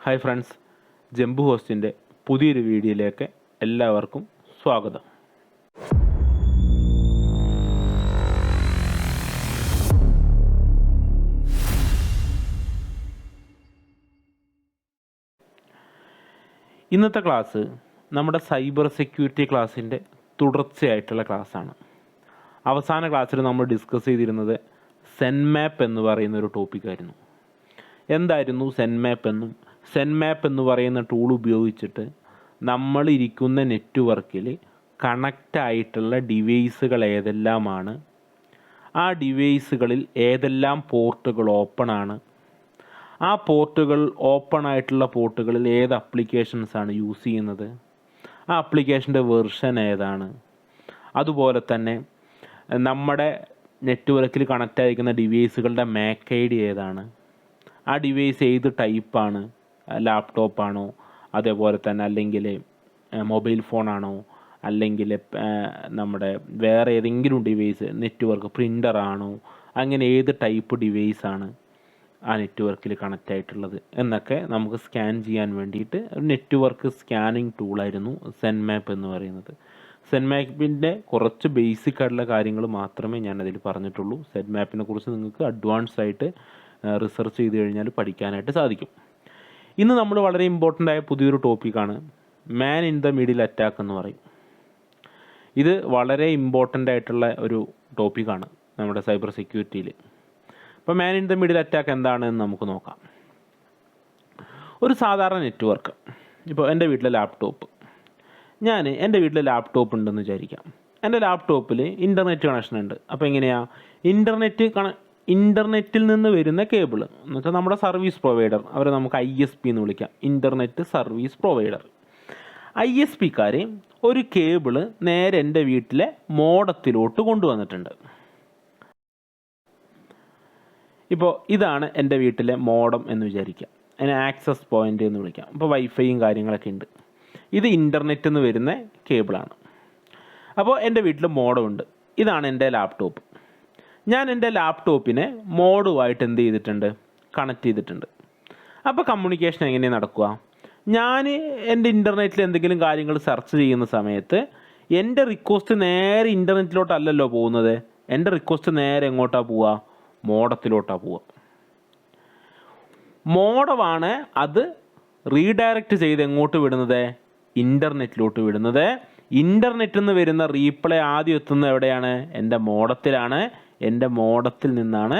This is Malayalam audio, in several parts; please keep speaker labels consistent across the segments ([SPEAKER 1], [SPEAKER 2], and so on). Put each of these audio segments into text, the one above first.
[SPEAKER 1] ഹായ് ഫ്രണ്ട്സ്, ജംബു ഹോസ്റ്റിൻ്റെ പുതിയൊരു വീഡിയോയിലേക്ക് എല്ലാവർക്കും സ്വാഗതം. ഇന്നത്തെ ക്ലാസ് നമ്മുടെ സൈബർ സെക്യൂരിറ്റി ക്ലാസ്സിൻ്റെ തുടർച്ചയായിട്ടുള്ള ക്ലാസ്സാണ്. അവസാന ക്ലാസ്സിൽ നമ്മൾ ഡിസ്കസ് ചെയ്തിരുന്നത് സെൻമാപ്പ് എന്ന് പറയുന്ന ഒരു ടോപ്പിക്കായിരുന്നു. എന്തായിരുന്നു സെൻമാപ്പ് എന്നും സെൻമാപ്പ് എന്ന് പറയുന്ന ടൂൾ ഉപയോഗിച്ചിട്ട് നമ്മൾ ഇരിക്കുന്ന നെറ്റ്വർക്കിൽ കണക്റ്റ് ആയിട്ടുള്ള ഡിവൈസുകൾ ഏതെല്ലാമാണ്, ആ ഡിവൈസുകളിൽ ഏതെല്ലാം പോർട്ടുകൾ ഓപ്പൺ ആണ്, ആ പോർട്ടുകൾ ഓപ്പൺ ആയിട്ടുള്ള പോർട്ടുകളിൽ ഏത് അപ്ലിക്കേഷൻസാണ് യൂസ് ചെയ്യുന്നത്, ആ അപ്ലിക്കേഷൻ്റെ വെർഷൻ ഏതാണ്, അതുപോലെ തന്നെ നമ്മുടെ നെറ്റ്വർക്കിൽ കണക്റ്റ് ആയിരിക്കുന്ന ഡിവൈസുകളുടെ മാക് ഐ ഡി ഏതാണ്, ആ ഡിവൈസ് ഏത് ടൈപ്പാണ്, ലാപ്ടോപ്പാണോ അതേപോലെ തന്നെ അല്ലെങ്കിൽ മൊബൈൽ ഫോണാണോ അല്ലെങ്കിൽ നമ്മുടെ വേറെ ഏതെങ്കിലും ഡിവൈസ് നെറ്റ്വർക്ക് പ്രിൻ്ററാണോ, അങ്ങനെ ഏത് ടൈപ്പ് ഡിവൈസാണ് ആ നെറ്റ്വർക്കിൽ കണക്റ്റ് ആയിട്ടുള്ളത് എന്നൊക്കെ നമുക്ക് സ്കാൻ ചെയ്യാൻ വേണ്ടിയിട്ട് ഒരു നെറ്റ്വർക്ക് സ്കാനിങ് ടൂളായിരുന്നു സെൻമാപ്പ് എന്ന് പറയുന്നത്. സെൻമാപ്പിൻ്റെ കുറച്ച് ബേസിക് ആയിട്ടുള്ള കാര്യങ്ങൾ മാത്രമേ ഞാനതിൽ പറഞ്ഞിട്ടുള്ളൂ. സെൻമാപ്പിനെ കുറിച്ച് നിങ്ങൾക്ക് അഡ്വാൻസ് ആയിട്ട് റിസർച്ച് ചെയ്ത് കഴിഞ്ഞാൽ പഠിക്കാനായിട്ട് സാധിക്കും. ഇന്ന് നമ്മൾ വളരെ ഇമ്പോർട്ടൻ്റ് ആയ പുതിയൊരു ടോപ്പിക്കാണ് മാൻ ഇൻ ദ മിഡിൽ അറ്റാക്ക് എന്ന് പറയും. ഇത് വളരെ ഇമ്പോർട്ടൻ്റ് ആയിട്ടുള്ള ഒരു ടോപ്പിക്കാണ് നമ്മുടെ സൈബർ സെക്യൂരിറ്റിയിൽ. അപ്പോൾ മാൻ ഇൻ ദ മിഡിൽ അറ്റാക്ക് എന്താണെന്ന് നമുക്ക് നോക്കാം. ഒരു സാധാരണ നെറ്റ്വർക്ക്, ഇപ്പോൾ എൻ്റെ വീട്ടിലെ ലാപ്ടോപ്പ്, എൻ്റെ വീട്ടിലെ ലാപ്ടോപ്പ് ഉണ്ടെന്ന് വിചാരിക്കാം. എൻ്റെ ലാപ്ടോപ്പിൽ ഇൻ്റർനെറ്റ് കണക്ഷൻ ഉണ്ട്. അപ്പോൾ എങ്ങനെയാണ് ഇൻ്റർനെറ്റിൽ നിന്ന് വരുന്ന കേബിൾ എന്ന് വെച്ചാൽ നമ്മുടെ സർവീസ് പ്രൊവൈഡർ, അവരെ നമുക്ക് ISP എന്ന് വിളിക്കാം, ഇൻ്റർനെറ്റ് സർവീസ് പ്രൊവൈഡർ. ISPക്കാർ ഒരു കേബിള് നേരെ എൻ്റെ വീട്ടിലെ മോഡത്തിലോട്ട് കൊണ്ടുവന്നിട്ടുണ്ട്. ഇപ്പോൾ ഇതാണ് എൻ്റെ വീട്ടിലെ മോഡം എന്ന് വിചാരിക്കാം, അതിന് ആക്സസ് പോയിൻ്റ് എന്ന് വിളിക്കാം. ഇപ്പോൾ വൈഫൈയും കാര്യങ്ങളൊക്കെ ഉണ്ട്. ഇത് ഇൻ്റർനെറ്റിൽ നിന്ന് വരുന്ന കേബിളാണ്. അപ്പോൾ എൻ്റെ വീട്ടിൽ മോഡം ഉണ്ട്. ഇതാണ് എൻ്റെ ലാപ്ടോപ്പ്. ഞാൻ എൻ്റെ ലാപ്ടോപ്പിനെ മോഡുമായിട്ട് എന്ത് ചെയ്തിട്ടുണ്ട്, കണക്ട് ചെയ്തിട്ടുണ്ട്. അപ്പോൾ കമ്മ്യൂണിക്കേഷൻ എങ്ങനെയാണ് നടക്കുക? ഞാൻ എൻ്റെ ഇൻ്റർനെറ്റിൽ എന്തെങ്കിലും കാര്യങ്ങൾ സെർച്ച് ചെയ്യുന്ന സമയത്ത് എൻ്റെ റിക്വസ്റ്റ് നേരെ ഇൻ്റർനെറ്റിലോട്ടല്ലല്ലോ പോകുന്നത്. എൻ്റെ റിക്വസ്റ്റ് നേരെ എങ്ങോട്ടാണ് പോവുക? മോഡത്തിലോട്ടാണ് പോവുക. മോഡമാണ് അത് റീഡയറക്റ്റ് ചെയ്ത് എങ്ങോട്ട് വിടുന്നത്? ഇൻ്റർനെറ്റിലോട്ട് വിടുന്നത്. ഇൻ്റർനെറ്റിൽ നിന്ന് വരുന്ന റീപ്ലൈ ആദ്യം എത്തുന്നത് എവിടെയാണ്? എൻ്റെ മോഡത്തിലാണ്. എൻ്റെ മോഡത്തിൽ നിന്നാണ്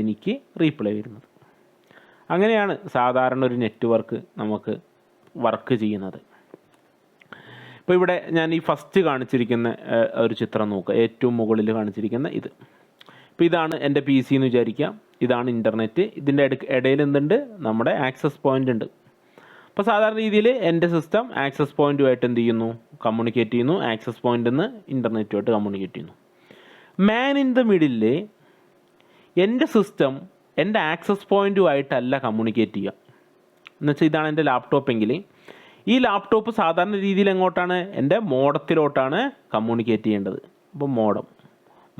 [SPEAKER 1] എനിക്ക് റീപ്ലൈ വരുന്നത്. അങ്ങനെയാണ് സാധാരണ ഒരു നെറ്റ്വർക്ക് നമുക്ക് വർക്ക് ചെയ്യുന്നത്. ഇപ്പോൾ ഇവിടെ ഞാൻ ഈ ഫസ്റ്റ് കാണിച്ചിരിക്കുന്ന ഒരു ചിത്രം നോക്കുക, ഏറ്റവും മുകളിൽ കാണിച്ചിരിക്കുന്ന ഇത്. ഇപ്പോൾ ഇതാണ് എൻ്റെ PC എന്ന് വിചാരിക്കാം. ഇതാണ് ഇൻ്റർനെറ്റ്. ഇതിൻ്റെ ഇടയിൽ എന്തുണ്ട്? നമ്മുടെ ആക്സസ് പോയിൻ്റ് ഉണ്ട്. അപ്പോൾ സാധാരണ രീതിയിൽ എൻ്റെ സിസ്റ്റം ആക്സസ് പോയിൻറ്റുമായിട്ട് എന്ത് ചെയ്യുന്നു? കമ്മ്യൂണിക്കേറ്റ് ചെയ്യുന്നു. ആക്സസ് പോയിൻ്റിൽ നിന്ന് ഇൻ്റർനെറ്റുമായിട്ട് കമ്മ്യൂണിക്കേറ്റ് ചെയ്യുന്നു. മാൻ ഇൻ ദ മിഡിൽ എൻ്റെ സിസ്റ്റം എൻ്റെ ആക്സസ് പോയിൻറ്റുമായിട്ടല്ല കമ്മ്യൂണിക്കേറ്റ് ചെയ്യുക. എന്നുവെച്ചാൽ ഇതാണ് എൻ്റെ ലാപ്ടോപ്പ് എങ്കിൽ ഈ ലാപ്ടോപ്പ് സാധാരണ രീതിയിൽ എങ്ങോട്ടാണ്? എൻ്റെ മോഡത്തിലോട്ടാണ് കമ്മ്യൂണിക്കേറ്റ് ചെയ്യേണ്ടത്. അപ്പോൾ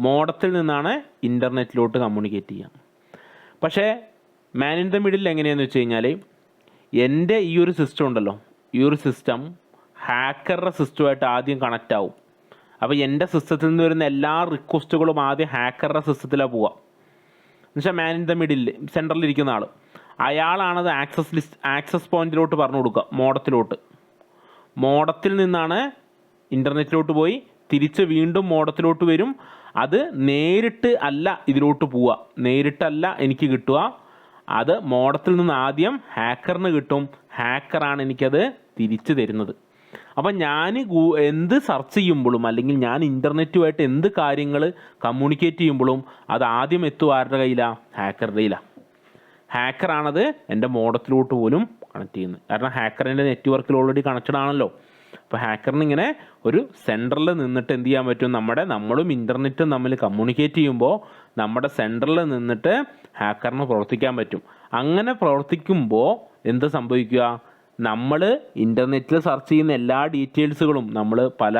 [SPEAKER 1] മോഡത്തിൽ നിന്നാണ് ഇൻ്റർനെറ്റിലോട്ട് കമ്മ്യൂണിക്കേറ്റ് ചെയ്യുക. പക്ഷേ മാൻ ഇൻ ദ മിഡിൽ എങ്ങനെയാണെന്ന് വെച്ച് കഴിഞ്ഞാൽ എൻ്റെ ഈ ഒരു സിസ്റ്റം ഉണ്ടല്ലോ, ഈ ഒരു സിസ്റ്റം ഹാക്കറുടെ സിസ്റ്റമായിട്ട് ആദ്യം കണക്റ്റ് ആവും. അപ്പോൾ എൻ്റെ സിസ്റ്റത്തിൽ നിന്ന് വരുന്ന എല്ലാ റിക്വസ്റ്റുകളും ആദ്യം ഹാക്കറുടെ സിസ്റ്റത്തിലാണ് പോവുക. എന്നുവെച്ചാൽ മാൻ ഇൻ ദ മിഡിൽ സെൻറ്ററിലിരിക്കുന്ന ആൾ, അയാളാണത് ആക്സസ് പോയിൻറ്റിലോട്ട് പറഞ്ഞു കൊടുക്കുക, മോഡത്തിൽ നിന്നാണ് ഇൻ്റർനെറ്റിലോട്ട് പോയി തിരിച്ച് വീണ്ടും മോഡത്തിലോട്ട് വരും. അത് നേരിട്ട് അല്ല ഇതിലോട്ട് പോവുക, നേരിട്ടല്ല എനിക്ക് കിട്ടുക. അത് മോഡത്തിൽ നിന്ന് ആദ്യം ഹാക്കറിന് കിട്ടും. ഹാക്കറാണ് എനിക്കത് തിരിച്ചു തരുന്നത്. അപ്പം ഞാൻ എന്ത് സെർച്ച് ചെയ്യുമ്പോഴും അല്ലെങ്കിൽ ഞാൻ ഇൻ്റർനെറ്റുമായിട്ട് എന്ത് കാര്യങ്ങൾ കമ്മ്യൂണിക്കേറ്റ് ചെയ്യുമ്പോഴും അത് ആദ്യം എത്തും ആരുടെ കയ്യിലാണ്? ഹാക്കറുടെ കയ്യിലാണ്. ഹാക്കറാണത് എൻ്റെ മോഡത്തിലോട്ട് പോലും കണക്ട് ചെയ്യുന്നത്. കാരണം ഹാക്കറിൻ്റെ നെറ്റ്വർക്കിൽ ഓൾറെഡി കണക്റ്റഡ് ആണല്ലോ. അപ്പോൾ ഹാക്കറിന് ഇങ്ങനെ ഒരു സെൻറ്ററിൽ നിന്നിട്ട് എന്ത് ചെയ്യാൻ പറ്റും? നമ്മളും ഇൻ്റർനെറ്റും തമ്മിൽ കമ്മ്യൂണിക്കേറ്റ് ചെയ്യുമ്പോൾ നമ്മുടെ സെൻറ്ററിൽ നിന്നിട്ട് ഹാക്കറിന് പ്രവർത്തിക്കാൻ പറ്റും. അങ്ങനെ പ്രവർത്തിക്കുമ്പോൾ എന്ത് സംഭവിക്കുക? നമ്മൾ ഇൻ്റർനെറ്റിൽ സെർച്ച് ചെയ്യുന്ന എല്ലാ ഡീറ്റെയിൽസുകളും നമ്മൾ പല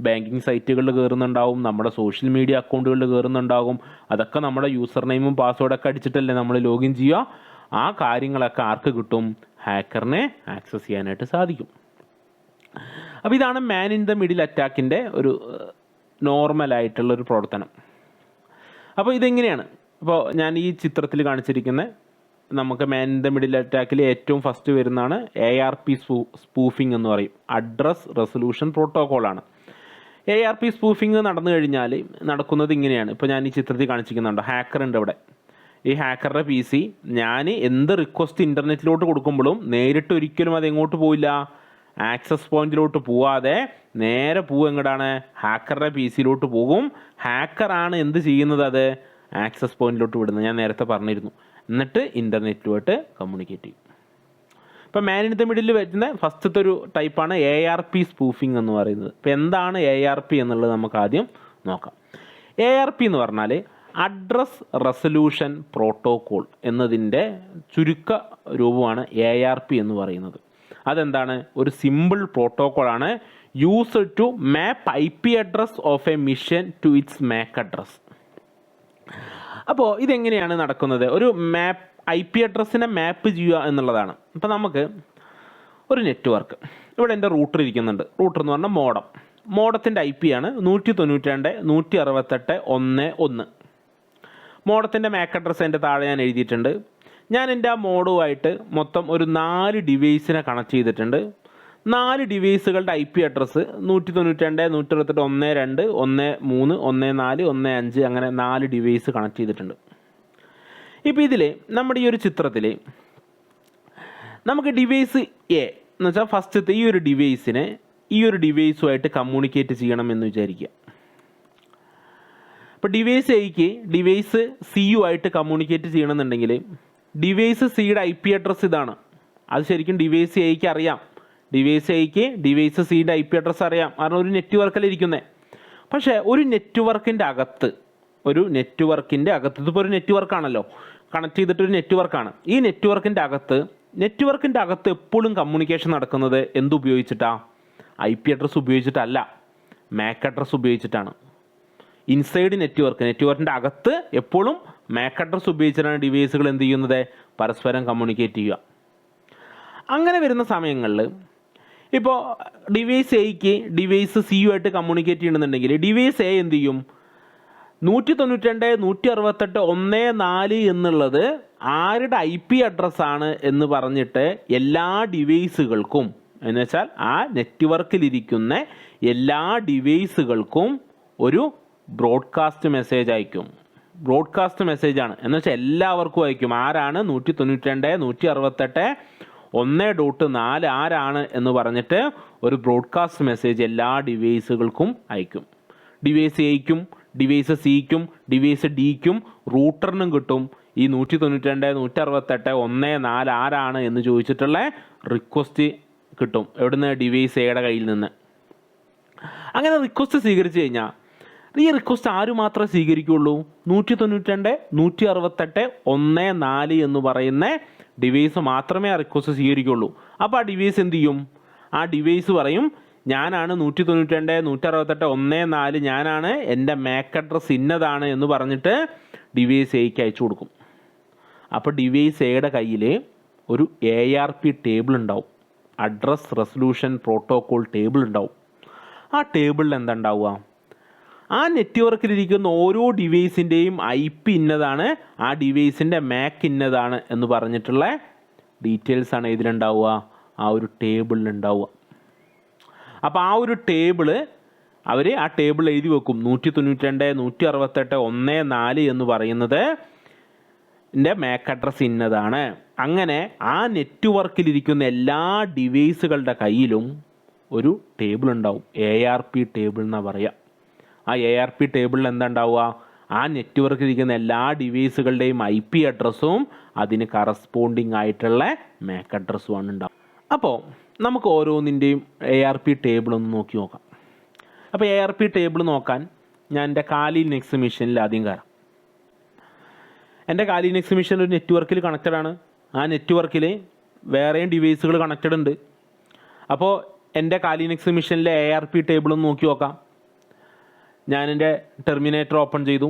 [SPEAKER 1] ബാങ്കിങ് സൈറ്റുകളിൽ കയറുന്നുണ്ടാവും, നമ്മുടെ സോഷ്യൽ മീഡിയ അക്കൗണ്ടുകളിൽ കയറുന്നുണ്ടാകും. അതൊക്കെ നമ്മുടെ യൂസർ നെയിമും പാസ്വേഡൊക്കെ അടിച്ചിട്ടല്ലേ നമ്മൾ ലോഗിൻ ചെയ്യുക. ആ കാര്യങ്ങളൊക്കെ ആർക്ക് കിട്ടും? ഹാക്കറിനെ ആക്സസ് ചെയ്യാനായിട്ട് സാധിക്കും. അപ്പോൾ ഇതാണ് മാൻ ഇൻ ദ മിഡിൽ അറ്റാക്കിൻ്റെ ഒരു നോർമലായിട്ടുള്ളൊരു പ്രവർത്തനം. അപ്പോൾ ഇതെങ്ങനെയാണ്? അപ്പോൾ ഞാൻ ഈ ചിത്രത്തിൽ കാണിച്ചിരിക്കുന്ന നമുക്ക് മാൻ ഇൻ ദ മിഡിൽ അറ്റാക്കിൽ ഏറ്റവും ഫസ്റ്റ് വരുന്നതാണ് ARP സ്പൂഫിംഗ് എന്ന് പറയും. അഡ്രസ് റെസൊല്യൂഷൻ പ്രോട്ടോക്കോളാണ്. ARP സ്പൂഫിംഗ് നടന്നു കഴിഞ്ഞാൽ നടക്കുന്നത് ഇങ്ങനെയാണ്. ഇപ്പോൾ ഞാൻ ഈ ചിത്രത്തിൽ കാണിച്ചിരിക്കുന്നുണ്ടോ, ഹാക്കർ ഉണ്ട് ഇവിടെ. ഈ ഹാക്കറുടെ PC ഞാൻ എന്ത് റിക്വസ്റ്റ് ഇൻ്റർനെറ്റിലോട്ട് കൊടുക്കുമ്പോഴും നേരിട്ട് ഒരിക്കലും അത് എങ്ങോട്ട് പോയില്ല, ആക്സസ് പോയിന്റിലോട്ട് പോവാതെ നേരെ എങ്ങോട്ടാണ്, ഹാക്കറുടെ PCയിലോട്ട് പോകും. ഹാക്കറാണ് എന്ത് ചെയ്യുന്നത്, അത് ആക്സസ് പോയിന്റിലോട്ട് വിടുന്നത്. ഞാൻ നേരത്തെ പറഞ്ഞിരുന്നു. എന്നിട്ട് ഇൻ്റർനെറ്റുമായിട്ട് കമ്മ്യൂണിക്കേറ്റ് ചെയ്യും. ഇപ്പോൾ മാൻ ഇൻ ദ മിഡിൽ വരുന്ന ഫസ്റ്റത്തെ ഒരു ടൈപ്പാണ് ARP സ്പൂഫിംഗ് എന്ന് പറയുന്നത്. ഇപ്പോൾ എന്താണ് ARP എന്നുള്ളത് നമുക്ക് ആദ്യം നോക്കാം. ARP എന്ന് പറഞ്ഞാൽ അഡ്രസ് റെസൊല്യൂഷൻ പ്രോട്ടോക്കോൾ എന്നതിൻ്റെ ചുരുക്ക രൂപമാണ് ARP എന്ന് പറയുന്നത്. അതെന്താണ്? ഒരു സിമ്പിൾ പ്രോട്ടോക്കോളാണ് used to map IP address of a machine to its MAC address. അപ്പോൾ ഇതെങ്ങനെയാണ് നടക്കുന്നത്? ഒരു IP അഡ്രസ്സിനെ മാപ്പ് ചെയ്യുക എന്നുള്ളതാണ്. അപ്പോൾ നമുക്ക് ഒരു നെറ്റ്വർക്ക്, ഇവിടെ എൻ്റെ റൂട്ടർ ഇരിക്കുന്നുണ്ട്. റൂട്ടർ എന്ന് പറഞ്ഞാൽ മോഡത്തിൻ്റെ IP ആണ് 192.168.1.1. മോഡത്തിൻ്റെ മാക് അഡ്രസ്സ് എൻ്റെ താഴെ ഞാൻ എഴുതിയിട്ടുണ്ട്. ഞാൻ എൻ്റെ ആ മോഡുമായിട്ട് മൊത്തം ഒരു 4 ഡിവൈസിനെ കണക്ട് ചെയ്തിട്ടുണ്ട്. 4 ഡിവൈസുകളുടെ IP അഡ്രസ്സ് 192.168.1.3.1.4.1.5 അങ്ങനെ 4 ഡിവൈസ് കണക്ട് ചെയ്തിട്ടുണ്ട്. ഇപ്പോൾ ഇതിൽ നമ്മുടെ ഈ ഒരു ചിത്രത്തിൽ നമുക്ക് ഡിവൈസ് A എന്ന് വെച്ചാൽ ഫസ്റ്റത്തെ ഈ ഒരു ഡിവൈസിനെ ഈ ഒരു ഡിവൈസുമായിട്ട് കമ്മ്യൂണിക്കേറ്റ് ചെയ്യണം എന്ന് വിചാരിക്കുക. ഇപ്പോൾ ഡിവൈസ് Aക്ക് ഡിവൈസ് Cയുമായിട്ട് കമ്മ്യൂണിക്കേറ്റ് ചെയ്യണമെന്നുണ്ടെങ്കിൽ ഡിവൈസ് Cയുടെ IP അഡ്രസ്സ് ഇതാണ്. അത് ശരിക്കും ഡിവൈസ് Aക്ക് അറിയാം. ഡിവൈസ് Aക്ക് ഡിവൈസ് Cയുടെ IP അഡ്രസ്സ് അറിയാം, കാരണം ഒരു നെറ്റ്വർക്കിലിരിക്കുന്നത്. പക്ഷേ ഒരു നെറ്റ്വർക്കിൻ്റെ അകത്ത് ഇതിപ്പോൾ ഒരു നെറ്റ്വർക്കാണല്ലോ, കണക്ട് ചെയ്തിട്ടൊരു നെറ്റ്വർക്കാണ്. ഈ നെറ്റ്വർക്കിൻ്റെ അകത്ത് എപ്പോഴും കമ്മ്യൂണിക്കേഷൻ നടക്കുന്നത് എന്തുപയോഗിച്ചിട്ടാണ്? IP അഡ്രസ്സ് ഉപയോഗിച്ചിട്ടല്ല, മാക് അഡ്രസ്സ് ഉപയോഗിച്ചിട്ടാണ്. ഇൻസൈഡ് നെറ്റ്വർക്കിൻ്റെ അകത്ത് എപ്പോഴും മാക് അഡ്രസ്സ് ഉപയോഗിച്ചിട്ടാണ് ഡിവൈസുകൾ എന്ത് ചെയ്യുന്നത്, പരസ്പരം കമ്മ്യൂണിക്കേറ്റ് ചെയ്യുക. അങ്ങനെ വരുന്ന സമയങ്ങളിൽ ഇപ്പോൾ ഡിവൈസ് Aക്ക് ഡിവൈസ് Cയുമായിട്ട് കമ്മ്യൂണിക്കേറ്റ് ചെയ്യണമെന്നുണ്ടെങ്കിൽ ഡിവൈസ് A എന്ത് ചെയ്യും, 192.168.1.4 എന്നുള്ളത് ആരുടെ IP അഡ്രസ്സാണ് എന്ന് പറഞ്ഞിട്ട് എല്ലാ ഡിവൈസുകൾക്കും, എന്ന് വെച്ചാൽ ആ നെറ്റ്വർക്കിലിരിക്കുന്ന എല്ലാ ഡിവൈസുകൾക്കും ഒരു ബ്രോഡ്കാസ്റ്റ് മെസ്സേജ് അയക്കും. ബ്രോഡ്കാസ്റ്റ് മെസ്സേജാണ് എന്ന് വെച്ചാൽ എല്ലാവർക്കും അയക്കും. ആരാണ് 192.168.1.4 ആരാണ് എന്ന് പറഞ്ഞിട്ട് ഒരു ബ്രോഡ്കാസ്റ്റ് മെസ്സേജ് എല്ലാ ഡിവൈസുകൾക്കും അയക്കും. ഡിവൈസ് Aയ്ക്കും ഡിവൈസ് Cയ്ക്കും ഡിവൈസ് Dയ്ക്കും റൂട്ടറിനും കിട്ടും ഈ 192.168.1.4 ആരാണ് എന്ന് ചോദിച്ചിട്ടുള്ള റിക്വസ്റ്റ് കിട്ടും. എവിടുന്ന്? ഡിവൈസ് Aയുടെ കയ്യിൽ നിന്ന്. അങ്ങനെ റിക്വസ്റ്റ് സ്വീകരിച്ചു കഴിഞ്ഞാൽ ഈ റിക്വസ്റ്റ് ആര് മാത്രമേ സ്വീകരിക്കുകയുള്ളൂ? 192.168.1.4 എന്ന് പറയുന്ന ഡിവൈസ് മാത്രമേ ആ റിക്വസ്റ്റ് സ്വീകരിക്കുകയുള്ളൂ. അപ്പോൾ ആ ഡിവൈസ് എന്ത് ചെയ്യും? ആ ഡിവൈസ് പറയും, ഞാനാണ് 192.168.1.4, ഞാനാണ്, എൻ്റെ മാക് അഡ്രസ് ഇന്നതാണ് എന്ന് പറഞ്ഞിട്ട് ഡിവൈസ് Aയ്ക്ക് അയച്ചു കൊടുക്കും. അപ്പോൾ ഡിവൈസ് Aയുടെ കയ്യിൽ ഒരു ARP ടേബിൾ ഉണ്ടാവും, അഡ്രസ് റെസൊല്യൂഷൻ പ്രോട്ടോക്കോൾ ടേബിൾ ഉണ്ടാവും. ആ ടേബിളിൽ എന്താ ഉണ്ടാവുക? ആ നെറ്റ്വർക്കിലിരിക്കുന്ന ഓരോ ഡിവൈസിൻ്റെയും IP ഇന്നതാണ്, ആ ഡിവൈസിൻ്റെ മാക് ഇന്നതാണ് എന്ന് പറഞ്ഞിട്ടുള്ള ഡീറ്റെയിൽസാണ് ഇതിലുണ്ടാവുക, ആ ഒരു ടേബിളിൽ ഉണ്ടാവുക. അപ്പോൾ ആ ഒരു ടേബിള് അവർ ആ ടേബിൾ എഴുതി വെക്കും. 192.168.1.4 എന്ന് പറയുന്നത് എൻ്റെ മാക് അഡ്രസ് ഇന്നതാണ്. അങ്ങനെ ആ നെറ്റ്വർക്കിലിരിക്കുന്ന എല്ലാ ഡിവൈസുകളുടെ കയ്യിലും ഒരു ടേബിൾ ഉണ്ടാവും. ARP ടേബിൾ എന്നാണ് പറയുക. ആ ARP ടേബിളിൽ എന്താ ഉണ്ടാവുക? ആ നെറ്റ്വർക്കിലിരിക്കുന്ന എല്ലാ ഡിവൈസുകളുടെയും IP അഡ്രസ്സും അതിന് കറസ്പോണ്ടിങ് ആയിട്ടുള്ള മാക് അഡ്രസ്സുമാണ് ഉണ്ടാവുക. അപ്പോൾ നമുക്ക് ഓരോന്നിൻ്റെയും ARP ടേബിൾ ഒന്ന് നോക്കാം. അപ്പോൾ ARP ടേബിൾ നോക്കാൻ ഞാൻ എൻ്റെ കാലി ലിനക്സ് മെഷീനിൽ ആദ്യം കയറാം. എൻ്റെ കാലി ലിനക്സ് മെഷീൻ ഒരു നെറ്റ്വർക്കിൽ കണക്റ്റഡ് ആണ്. ആ നെറ്റ്വർക്കിൽ വേറെയും ഡിവൈസുകൾ കണക്റ്റഡ് ഉണ്ട്. അപ്പോൾ എൻ്റെ കാലി ലിനക്സ് മെഷീനിലെ ARP ടേബിൾ ഒന്ന് നോക്കി നോക്കാം. ഞാൻ എൻ്റെ ടെർമിനേറ്റർ ഓപ്പൺ ചെയ്തു.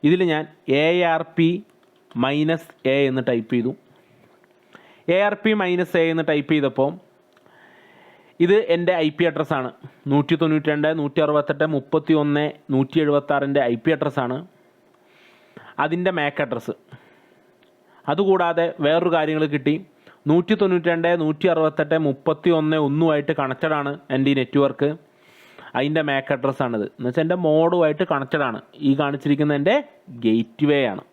[SPEAKER 1] ഇതിൽ ഞാൻ ARP -A എന്ന് ടൈപ്പ് ചെയ്തു. ARP -A എന്ന് ടൈപ്പ് ചെയ്തപ്പോൾ ഇത് എൻ്റെ IP അഡ്രസ്സാണ്. 192.168.31.176 IP അഡ്രസ്സാണ്. അതിൻ്റെ MAC അഡ്രസ്സ്. അതുകൂടാതെ വേറൊരു കാര്യങ്ങൾ കിട്ടി. 192.168.31.1 കണക്റ്റഡാണ് എൻ്റെ ഈ നെറ്റ്വർക്ക്. അതിൻ്റെ MAC അഡ്രസ്സാണിത്. എന്ന് വെച്ചാൽ എൻ്റെ മോഡുമായിട്ട് കണക്റ്റഡാണ്. ഈ കാണിച്ചിരിക്കുന്ന എൻ്റെ ഗേറ്റ് വേ ആണ്.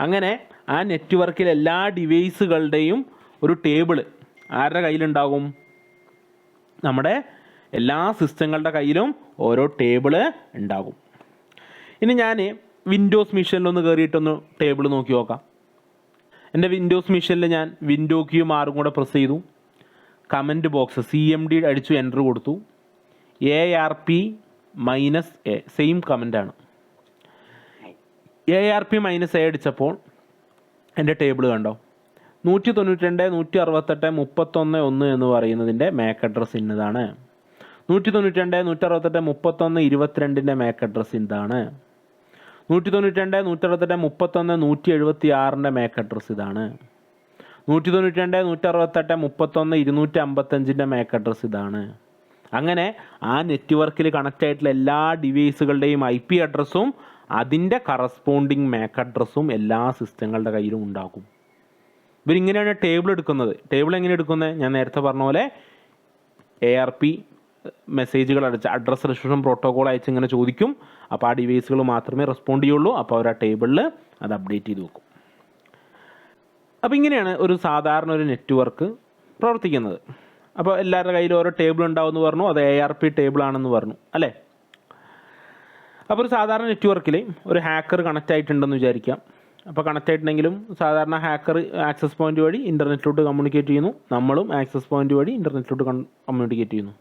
[SPEAKER 1] അങ്ങനെ ആ നെറ്റ്വർക്കിൽ എല്ലാ ഡിവൈസുകളുടെയും ഒരു ടേബിൾ ആരുടെ കയ്യിലുണ്ടാകും? നമ്മുടെ എല്ലാ സിസ്റ്റങ്ങളുടെ കയ്യിലും ഓരോ ടേബിൾ ഉണ്ടാകും. ഇനി ഞാൻ വിൻഡോസ് മിഷനിലൊന്ന് കയറിയിട്ടൊന്ന് ടേബിൾ നോക്കി നോക്കാം. എൻ്റെ വിൻഡോസ് മിഷനിൽ ഞാൻ വിൻഡോ കീയും ആറും കൂടെ പ്രസ് ചെയ്തു. കമൻറ്റ് ബോക്സ് CMD അടിച്ചു എൻ്റർ കൊടുത്തു. ARP -A സെയിം കമൻ്റാണ്. ARP -A അടിച്ചപ്പോൾ എൻ്റെ ടേബിൾ കണ്ടോ? 192.168.31.1 എന്ന് പറയുന്നതിൻ്റെ MAC അഡ്രസ്സ് ഇന്നതാണ്. 192.168.31.22 MAC അഡ്രസ്സ് ഇതാണ്. 192.168.31.176 MAC അഡ്രസ്സ് ഇതാണ്. 192.168.31.255 MAC അഡ്രസ്സ് ഇതാണ്. അങ്ങനെ ആ നെറ്റ്വർക്കിൽ കണക്റ്റ് ആയിട്ടുള്ള എല്ലാ ഡിവൈസുകളുടെയും IP അഡ്രസ്സും അതിൻ്റെ കറസ്പോണ്ടിങ് MAC അഡ്രസ്സും എല്ലാ സിസ്റ്റങ്ങളുടെ കയ്യിലും ഉണ്ടാകും. ഇവരിങ്ങനെയാണ് ടേബിൾ എടുക്കുന്നത്. ടേബിൾ എങ്ങനെ എടുക്കുന്നത്? ഞാൻ നേരത്തെ പറഞ്ഞ പോലെ ARP മെസ്സേജുകൾ അടിച്ച് അഡ്രസ് റെസ്ട്രിക്ഷൻ പ്രോട്ടോകോൾ അയച്ച് ഇങ്ങനെ ചോദിക്കും. അപ്പോൾ ആ ഡിവൈസുകൾ മാത്രമേ റെസ്പോണ്ട് ചെയ്യുള്ളൂ. അപ്പോൾ അവർ ആ ടേബിളിൽ അത് അപ്ഡേറ്റ് ചെയ്ത് വെക്കും. അപ്പോൾ ഇങ്ങനെയാണ് ഒരു സാധാരണ ഒരു നെറ്റ്വർക്ക് പ്രവർത്തിക്കുന്നത്. അപ്പോൾ എല്ലാവരുടെ കയ്യിലും ഓരോ ടേബിൾ ഉണ്ടാവുമെന്ന് പറഞ്ഞു. അത് ARP ടേബിൾ ആണെന്ന് പറഞ്ഞു അല്ലേ? അപ്പോൾ ഒരു സാധാരണ നെറ്റ്വർക്കിൽ ഒരു ഹാക്കർ കണക്റ്റ് ആയിട്ടുണ്ടെന്ന് വിചാരിക്കാം. അപ്പോൾ കണക്റ്റ് ആയിട്ടുണ്ടെങ്കിലും സാധാരണ ഹാക്കർ ആക്സസ് പോയിന്റ് വഴി ഇൻ്റർനെറ്റിലോട്ട് കമ്മ്യൂണിക്കേറ്റ് ചെയ്യുന്നു. നമ്മളും ആക്സസ് പോയിന്റ് വഴി ഇൻ്റർനെറ്റിലോട്ട് കമ്മ്യൂണിക്കേറ്റ് ചെയ്യുന്നു.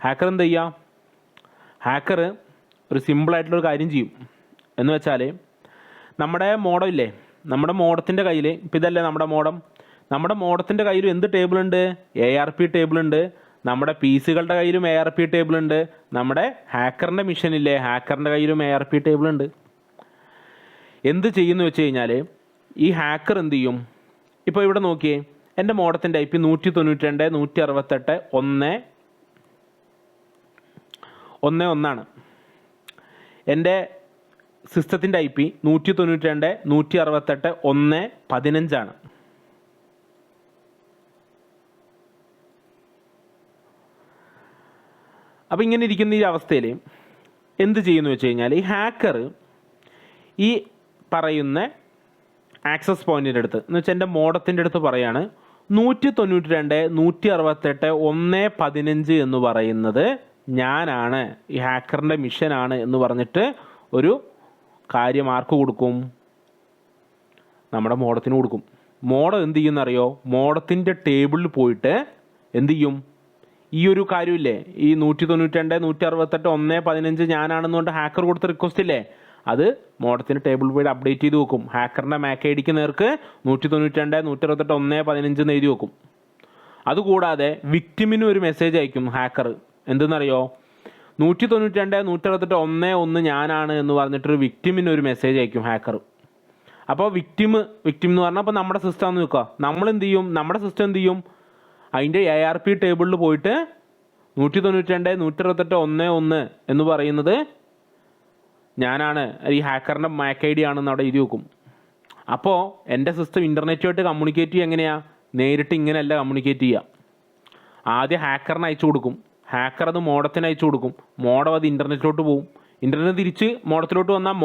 [SPEAKER 1] ഹാക്കർ എന്ത് ചെയ്യുക? ഹാക്കർ ഒരു സിമ്പിളായിട്ടുള്ളൊരു കാര്യം ചെയ്യും. എന്ന് വെച്ചാൽ നമ്മുടെ മോഡം ഇല്ലേ, നമ്മുടെ മോഡത്തിൻ്റെ കയ്യിൽ, ഇപ്പോൾ ഇതല്ലേ നമ്മുടെ മോഡം, നമ്മുടെ മോഡത്തിൻ്റെ കയ്യിലും എന്ത് ടേബിൾ ഉണ്ട്? ARP ടേബിൾ ഉണ്ട്. നമ്മുടെ PCകളുടെ കയ്യിലും ARP ടേബിൾ ഉണ്ട്. നമ്മുടെ ഹാക്കറിൻ്റെ മിഷനില്ലേ, ഹാക്കറിൻ്റെ കയ്യിലും ARP ടേബിൾ ഉണ്ട്. എന്ത് ചെയ്യുന്നു വെച്ച് കഴിഞ്ഞാൽ ഈ ഹാക്കർ എന്ത് ചെയ്യും? ഇപ്പോൾ ഇവിടെ നോക്കിയേ, എൻ്റെ മോഡത്തിൻ്റെ IP 192.168.1.1 എൻ്റെ സിസ്റ്റത്തിൻ്റെ IP 192.168.1.15 അപ്പോൾ ഇങ്ങനെ ഇരിക്കുന്ന ഈ അവസ്ഥയിൽ എന്ത് ചെയ്യുന്നു വെച്ച് കഴിഞ്ഞാൽ ഈ ഹാക്കർ ഈ പറയുന്ന ആക്സസ് പോയിൻറ്റിൻ്റെ അടുത്ത്, എന്ന് വെച്ചാൽ എൻ്റെ മോഡത്തിൻ്റെ അടുത്ത് പറയാണ് 192.168.1.15 എന്ന് പറയുന്നത് ഞാനാണ്, ഈ ഹാക്കറിൻ്റെ മിഷനാണ് എന്ന് പറഞ്ഞിട്ട് ഒരു കാര്യം ആർക്ക് കൊടുക്കും? നമ്മുടെ മോഡത്തിന് കൊടുക്കും. മോഡം എന്ത് ചെയ്യുമെന്നറിയോ? മോഡത്തിൻ്റെ ടേബിളിൽ പോയിട്ട് എന്ത് ചെയ്യും? ഈ ഒരു കാര്യമില്ലേ, ഈ 192.168.1.15 ഞാനാണെന്നുകൊണ്ട് ഹാക്കർ കൊടുത്ത റിക്വസ്റ്റ് ഇല്ലേ, അത് മോഡത്തിന് ടേബിൾ പോയി അപ്ഡേറ്റ് ചെയ്ത് വെക്കും. ഹാക്കറിൻ്റെ MAC IDക്ക് നേർക്ക് 192.168.1.15 എന്ന് എഴുതി വെക്കും. അതുകൂടാതെ വിക്ടിമിന് ഒരു മെസ്സേജ് അയക്കും ഹാക്കർ. എന്തെന്നറിയോ? 192.168.1.1 ഞാനാണ് എന്ന് പറഞ്ഞിട്ടൊരു വിക്ടിമിന് ഒരു മെസ്സേജ് അയക്കും ഹാക്കർ. അപ്പോൾ വിക്ടിം എന്ന് പറഞ്ഞാൽ അപ്പോൾ നമ്മുടെ സിസ്റ്റം എന്ന് വെക്കുക. നമ്മളെന്ത് ചെയ്യും? നമ്മുടെ സിസ്റ്റം എന്ത് ചെയ്യും? അതിൻ്റെ ARP ടേബിളിൽ പോയിട്ട് 192.168.1.1 എന്ന് പറയുന്നത് ഞാനാണ്, ഈ ഹാക്കറിൻ്റെ MAC ID ആണെന്ന് അവിടെ എഴുതി വെക്കും. അപ്പോൾ എൻ്റെ സിസ്റ്റം ഇൻ്റർനെറ്റുമായിട്ട് കമ്മ്യൂണിക്കേറ്റ് ചെയ്യുക എങ്ങനെയാണ്? നേരിട്ട് ഇങ്ങനെയല്ല കമ്മ്യൂണിക്കേറ്റ് ചെയ്യുക. ആദ്യം ഹാക്കറിന് അയച്ചു കൊടുക്കും. ഹാക്കർ അത് മോഡത്തിന് അയച്ചു കൊടുക്കും. മോഡം അത് ഇൻ്റർനെറ്റിലോട്ട് പോകും. ഇൻ്റർനെറ്റ് തിരിച്ച് മോഡത്തിലോട്ട് വന്നാൽ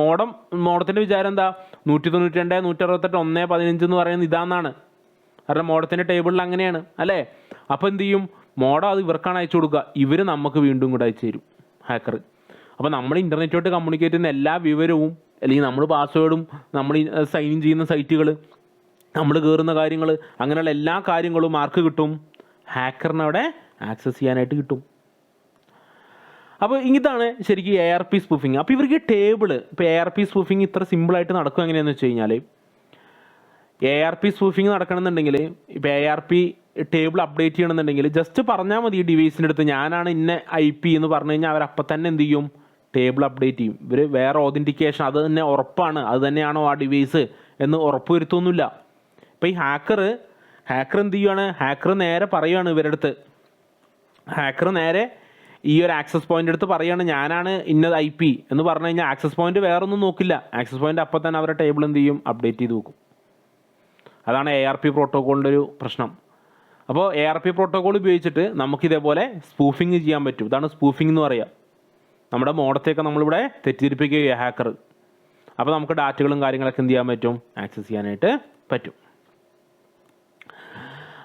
[SPEAKER 1] മോഡത്തിൻ്റെ വിചാരം എന്താ? 192.168.1.15 എന്ന് പറയുന്നത് ഇതാണെന്നാണ്. കാരണം മോഡത്തിൻ്റെ ടേബിളിൽ അങ്ങനെയാണ് അല്ലേ? അപ്പോൾ എന്ത് ചെയ്യും? മോഡം അത് ഇവർക്കാണ് അയച്ചു കൊടുക്കുക. ഇവർ നമുക്ക് വീണ്ടും കൂടെ അയച്ചു തരും ഹാക്കർ. അപ്പോൾ നമ്മൾ ഇൻ്റർനെറ്റുമായിട്ട് കമ്മ്യൂണിക്കേറ്റ് ചെയ്യുന്ന എല്ലാ വിവരവും, അല്ലെങ്കിൽ നമ്മൾ പാസ്വേഡും, നമ്മൾ സൈൻ ചെയ്യുന്ന സൈറ്റുകൾ, നമ്മൾ കയറുന്ന കാര്യങ്ങൾ, അങ്ങനെയുള്ള എല്ലാ കാര്യങ്ങളും ആർക്ക് കിട്ടും? ഹാക്കറിന് അവിടെ ആക്സസ് ചെയ്യാനായിട്ട് കിട്ടും. അപ്പോൾ ഇതാണ് ശരിക്കും ARP സ്പൂഫിങ്. അപ്പോൾ ഇവർക്ക് ടേബിൾ, ഇപ്പോൾ ARP സ്പൂഫിങ് ഇത്ര സിമ്പിളായിട്ട് നടക്കും എങ്ങനെയാണെന്ന് വെച്ച് കഴിഞ്ഞാൽ, ARP സ്പൂഫിങ് നടക്കണമെന്നുണ്ടെങ്കിൽ, ഇപ്പോൾ ARP ടേബിൾ അപ്ഡേറ്റ് ചെയ്യണമെന്നുണ്ടെങ്കിൽ ജസ്റ്റ് പറഞ്ഞാൽ മതി ഈ ഡിവൈസിൻ്റെ അടുത്ത് ഞാനാണ് ഇന്ന IP എന്ന് പറഞ്ഞു കഴിഞ്ഞാൽ അവരപ്പം തന്നെ എന്ത് ചെയ്യും? ടേബിൾ അപ്ഡേറ്റ് ചെയ്യും. ഇവർ വേറെ ഓതൻറ്റിക്കേഷൻ അത് തന്നെ ഉറപ്പാണ്, അത് തന്നെയാണോ ആ ഡിവൈസ് എന്ന് ഉറപ്പ് വരുത്തൊന്നുമില്ല. ഇപ്പോൾ ഈ ഹാക്കർ എന്ത് ചെയ്യുകയാണ്, ഹാക്കർ നേരെ പറയുകയാണ് ഇവരുടെ അടുത്ത്, ഹാക്കർ നേരെ ഈ ഒരു ആക്സസ് പോയിൻ്റ് എടുത്ത് പറയുകയാണ് ഞാനാണ് ഇന്നത് IP എന്ന് പറഞ്ഞു കഴിഞ്ഞാൽ ആക്സസ് പോയിൻ്റ് വേറെ ഒന്നും നോക്കില്ല. ആക്സസ് പോയിൻ്റ് അപ്പം തന്നെ അവരുടെ ടേബിൾ എന്ത് ചെയ്യും, അപ്ഡേറ്റ് ചെയ്ത് വെക്കും. അതാണ് ARP പ്രോട്ടോക്കോളിൻ്റെ ഒരു പ്രശ്നം. അപ്പോൾ ARP പ്രോട്ടോക്കോൾ ഉപയോഗിച്ചിട്ട് നമുക്കിതേപോലെ സ്പൂഫിങ് ചെയ്യാൻ പറ്റും. ഇതാണ് സ്പൂഫിംഗ് എന്ന് പറയുക. നമ്മുടെ മോഡത്തേക്ക് നമ്മളിവിടെ തെറ്റിദ്ധരിപ്പിക്കുക ഹാക്കർ. അപ്പോൾ നമുക്ക് ഡാറ്റകളും കാര്യങ്ങളൊക്കെ എന്ത് ചെയ്യാൻ പറ്റും, ആക്സസ് ചെയ്യാനായിട്ട് പറ്റും.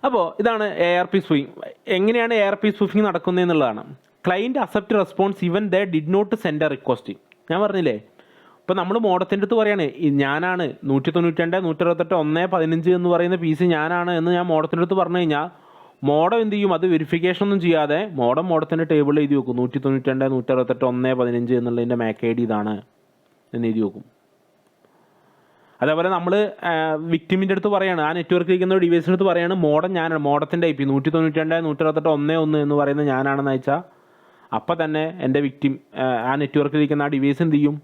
[SPEAKER 1] അപ്പോൾ ഇതാണ് ARP സ്പൂഫിംഗ്. എങ്ങനെയാണ് ARP സ്പൂഫിംഗ് നടക്കുന്നത് എന്നുള്ളതാണ്. Client accept response even they did not send a request. ഞാൻ പറഞ്ഞില്ലേ, ഇപ്പോൾ നമ്മൾ മോഡത്തിൻ്റെ അടുത്ത് പറയാണ് ഞാനാണ് 192, 168, 1.15 എന്ന് പറയുന്ന PC ഞാനാണ് എന്ന് ഞാൻ മോഡത്തിൻ്റെ അടുത്ത് പറഞ്ഞു കഴിഞ്ഞാൽ മോഡം എന്ത് ചെയ്യും, അത് വെരിഫിക്കേഷൻ ഒന്നും ചെയ്യാതെ മോഡത്തിൻ്റെ ടേബിളിൽ എഴുതി വെക്കും 192, 168, 1.15 എന്നുള്ളതിൻ്റെ MAC ID ഇതാണ് എന്ന് എഴുതി വെക്കും. അതേപോലെ നമ്മൾ വിക്ടിമിൻ്റെ അടുത്ത് പറയാണ്, ആ നെറ്റ്വർക്ക് ഇരിക്കുന്ന ഡിവൈസിൻ്റെ അടുത്ത് പറയാണ് മോഡം ഞാനാണ്, മോഡത്തിൻ്റെ IP 192, 168, 1.1 എന്ന് പറയുന്നത് ഞാനാണെന്ന് വെച്ചാൽ അപ്പം തന്നെ എൻ്റെ വിക്ടിം ആ നെറ്റ്വർക്കിൽ ഇരിക്കുന്ന ആ ഡിവൈസ് എന്ത് ചെയ്യും,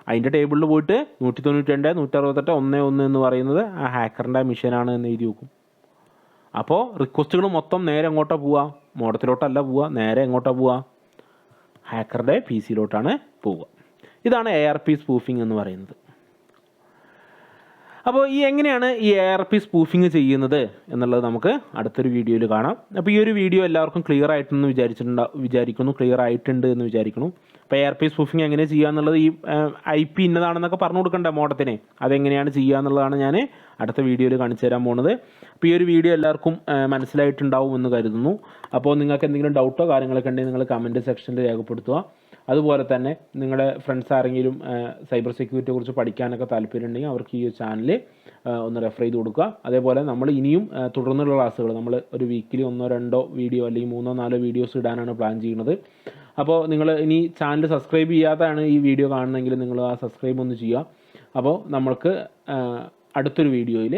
[SPEAKER 1] അതിൻ്റെ ടേബിളിൽ പോയിട്ട് 192, 168, 1.1 എന്ന് പറയുന്നത് ആ ഹാക്കറിൻ്റെ മിഷനാണ് എന്ന് എഴുതി വെക്കും. അപ്പോൾ റിക്വസ്റ്റുകൾ മൊത്തം നേരെ എങ്ങോട്ടാണ് പോവുക, മോഡത്തിലോട്ടല്ല പോവുക, നേരെ എങ്ങോട്ടാണ് പോവുക, ഹാക്കറുടെ PC-യിലോട്ടാണ് പോവുക. ഇതാണ് ARP സ്പൂഫിംഗ് എന്ന് പറയുന്നത്. അപ്പോൾ എങ്ങനെയാണ് ഈ ARP സ്പൂഫിംഗ് ചെയ്യുന്നത് എന്നുള്ളത് നമുക്ക് അടുത്തൊരു വീഡിയോയിൽ കാണാം. അപ്പോൾ ഈ ഒരു വീഡിയോ എല്ലാവർക്കും ക്ലിയർ ആയിട്ടെന്ന് വിചാരിക്കുന്നു, ക്ലിയർ ആയിട്ടുണ്ട് എന്ന് വിചാരിക്കുന്നു. അപ്പോൾ ARP സ്പൂഫിംഗ് എങ്ങനെ ചെയ്യുക എന്നുള്ളത്, ഈ IP ഇന്നതാണെന്നൊക്കെ പറഞ്ഞു കൊടുക്കണ്ടേ മോഡത്തിനെ, അതെങ്ങനെയാണ് ചെയ്യുക എന്നുള്ളതാണ് ഞാൻ അടുത്ത വീഡിയോയിൽ കാണിച്ചു തരാൻ പോകുന്നത്. അപ്പോൾ ഈ ഒരു വീഡിയോ എല്ലാവർക്കും മനസ്സിലായിട്ടുണ്ടാവും എന്ന് കരുതുന്നു. അപ്പോൾ നിങ്ങൾക്ക് എന്തെങ്കിലും ഡൗട്ടോ കാര്യങ്ങളൊക്കെ ഉണ്ടെങ്കിൽ നിങ്ങൾ കമൻറ്റ് സെക്ഷനിൽ രേഖപ്പെടുത്തുക. അതുപോലെ തന്നെ നിങ്ങളുടെ ഫ്രണ്ട്സ് ആരെങ്കിലും സൈബർ സെക്യൂരിറ്റിയെ കുറിച്ച് പഠിക്കാനൊക്കെ താല്പര്യമുണ്ടെങ്കിൽ അവർക്ക് ഈ ചാനൽ ഒന്ന് റെഫർ ചെയ്ത് കൊടുക്കുക. അതേപോലെ നമ്മൾ ഇനിയും തുടർന്നുള്ള ക്ലാസ്സുകൾ നമ്മൾ ഒരു വീക്കിലി 1-2 വീഡിയോ അല്ലെങ്കിൽ 3-4 വീഡിയോസ് ഇടാനാണ് പ്ലാൻ ചെയ്യുന്നത്. അപ്പോൾ നിങ്ങൾ ഇനി ചാനൽ സബ്സ്ക്രൈബ് ചെയ്യാതാണ് ഈ വീഡിയോ കാണുന്നതെങ്കിൽ നിങ്ങൾ ആ സബ്സ്ക്രൈബ് ഒന്ന് ചെയ്യുക. അപ്പോൾ നമ്മൾക്ക് അടുത്തൊരു വീഡിയോയിൽ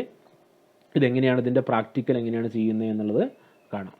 [SPEAKER 1] ഇതെങ്ങനെയാണ്, ഇതിൻ്റെ പ്രാക്ടിക്കൽ എങ്ങനെയാണ് ചെയ്യുന്നത് എന്നുള്ളത് കാണാം.